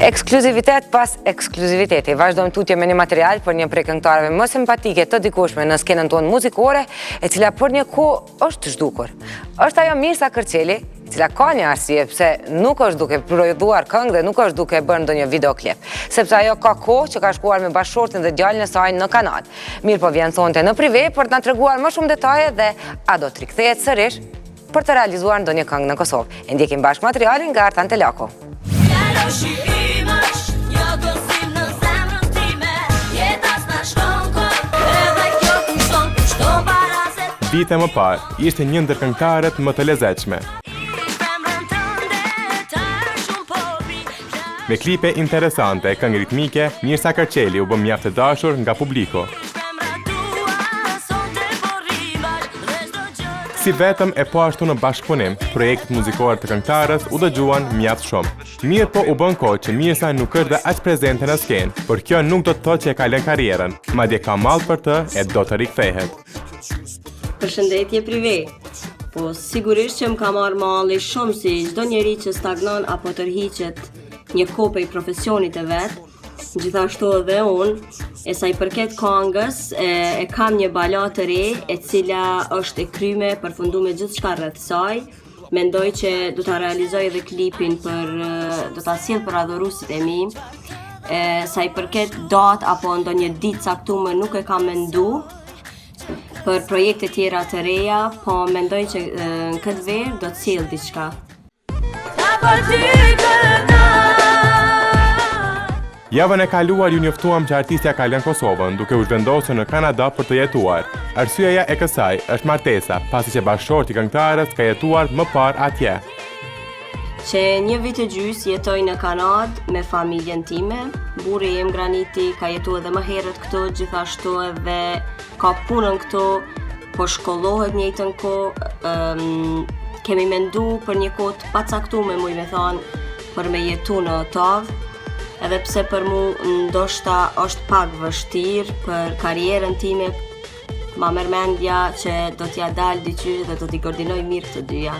Ekskluzivitet pas ekskluziviteti. Vazhdojmë tutje me një material për një prej këngëtarëve më simpatike të dikushme në skenën tonë muzikore, e cila për një kohë është zhdukur. Është ajo Mirsa Kërçeli, cila ka një arsye pse nuk është duke prodhuar këngë dhe nuk është duke bërë ndonjë videoklip, sepse ajo ka kohë që ka shkuar me bashkëshortin dhe djalin e saj në Kanadë. Mirë po vjen sonte në prive për të na treguar më shumë detaje dhe a do të rikthehet sërish për të realizuar ndonjë këngë në Kosovë. E ndjekim bashkë materialin nga Artan Telako. Vite më parë, ishte një ndër këngëtarët më të lezetshme. Me klipe interesante e këngë ritmike, Mirsa Kërçeli u bë mjaft e dashur nga publiku. Si vetëm e po ashtu në bashkëpunim, projektet muzikore të këngëtarës u dëgjuan mjaft shumë. Mirë po u bën kohë që Mirsa nuk është dhe aq prezente në skenë, por kjo nuk do të thotë që e ka lënë karrierën, madje ka mall për të e do të rikthehet. Përshëndetje prive. Po sigurisht që më ka marrë malli shumë si çdo njeri që stagnon apo tërhiqet një kohë prej profesionit e vet. Gjithashtu edhe unë, e sa i përket këngës, e kam një ballad të re, e cila është e kryme, përfunduar me gjithçka rreth saj. Mendoj që do ta realizoj edhe klipin do ta sjell për adhuruesit e mi. Sa i përket datë apo ndonjë ditë caktuar nuk e kam menduar për projekte tjera të reja, po mendoj që në këtë verë do të sjell diçka. Javën e kaluar ju njoftuam që artistja ka lënë Kosovën duke u zhvendosur në Kanada për të jetuar. Arsyeja e kësaj është martesa, pasi që bashkëshorti i këngëtarës ka jetuar më parë atje. Që 1 vit e gjys jetoj në Kanadë me familjen time. Burri im Graniti ka jetuar edhe më herët këtu, gjithashtu edhe ka punën këtu, po shkollohet njëjtën kohë. Kemi mendu për një kohë të pacaktuar, muj me thonë, për me jetu në Otavë, edhe pse për mu ndoshta është pak vështirë për karrierën time, ma merr mendja që do t'ja dalë diqysh dhe do t'i koordinoj mirë këtë dyja.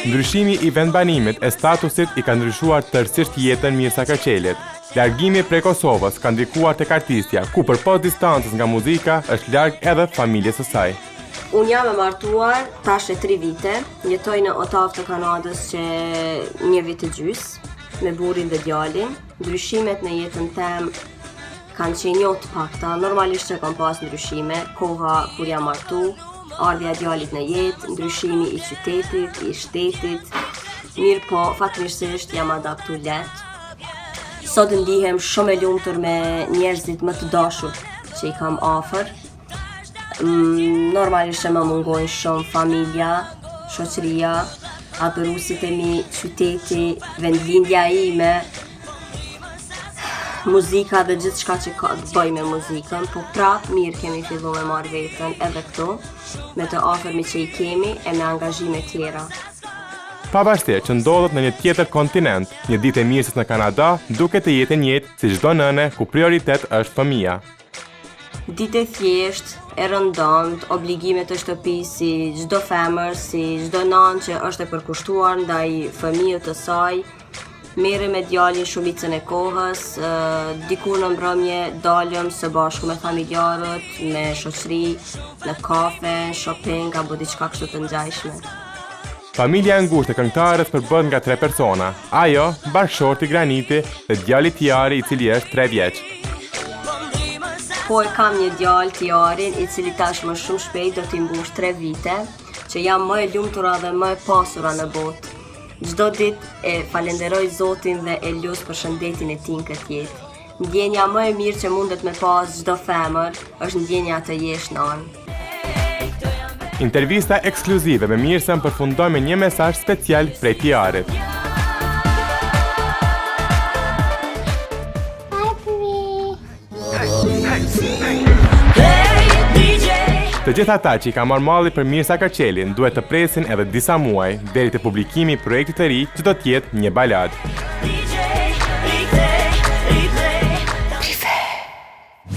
Ndryshimi i vendbanimit e statusit i ka ndryshuar tërësisht jetën Mirsa Kërçelit. Largimi prej Kosovës ka ndikuar tek artistja, ku përpos distancës nga muzika është larg edhe familjes së saj. Unë jam e martuar tash e 3 vite, jetoj në Otavë të Kanadës që 1 vit e gjys, me burrin dhe djalin. Ndryshimet në jetën tem kanë qenë jo të pakta, normalisht që kam pas ndryshime, koha kur jam martu, ardhja e djalit në jetë, ndryshimi i qytetit, i shtetit, mirë po fatmirësisht jam adaptu lehtë. Sot ndihem shumë e lumtur me njerëzit më të dashur që i kam afër. Normalisht që më mungojnë shumë familja, shoqëria, adhuruesit e mi, qyteti, vendlindja ime, muzika dhe gjithçka që ka të bëjë me muzikën, po prap mirë kemi filluar me marrë veten edhe këtu, me të afërmi që i kemi e me angazhime tjera. Pavarësisht që ndodhet në një tjetër kontinent, një ditë e Mirsës në Kanada duket të jetë njëjtë si çdo nëne ku prioritet është fëmia. Ditë e thjesht, e rëndomt, obligime të shtëpisë si çdo femër, si çdo nanë që është e përkushtuar ndaj fëmijës të saj, merrem me djalin shumicën e kohës, diku në mbrëmje dalëm së bashku me familjarët, me shoqëri, në kafe, shopping apo diçka kështu të ngjashme. Familja e ngushtë e këngëtarës përbëhet nga 3 persona, ajo, bashkëshorti Graniti dhe djali Tiari i cili është 3 vjeç. Po e kam një djalë Tiarin i cili tash më shumë shpejt do t'i mbush 3 vite, që jam më e lumtura dhe më e pasura në botë. Çdo ditë e falenderoj Zotin dhe e lut për shëndetin e tij në këtë jetë. Ndjenja më e mirë që mundet me pas çdo femër është ndjenja të jesh nanë. Intervista ekskluzive me Mirsën përfundon me një mesazh special prej Tiarit. Të gjithë ata që i ka marrë malli për Mirsa Kërçelin duhet të presin edhe disa muaj deri te publikimi i projektit të ri që do të jetë një balad.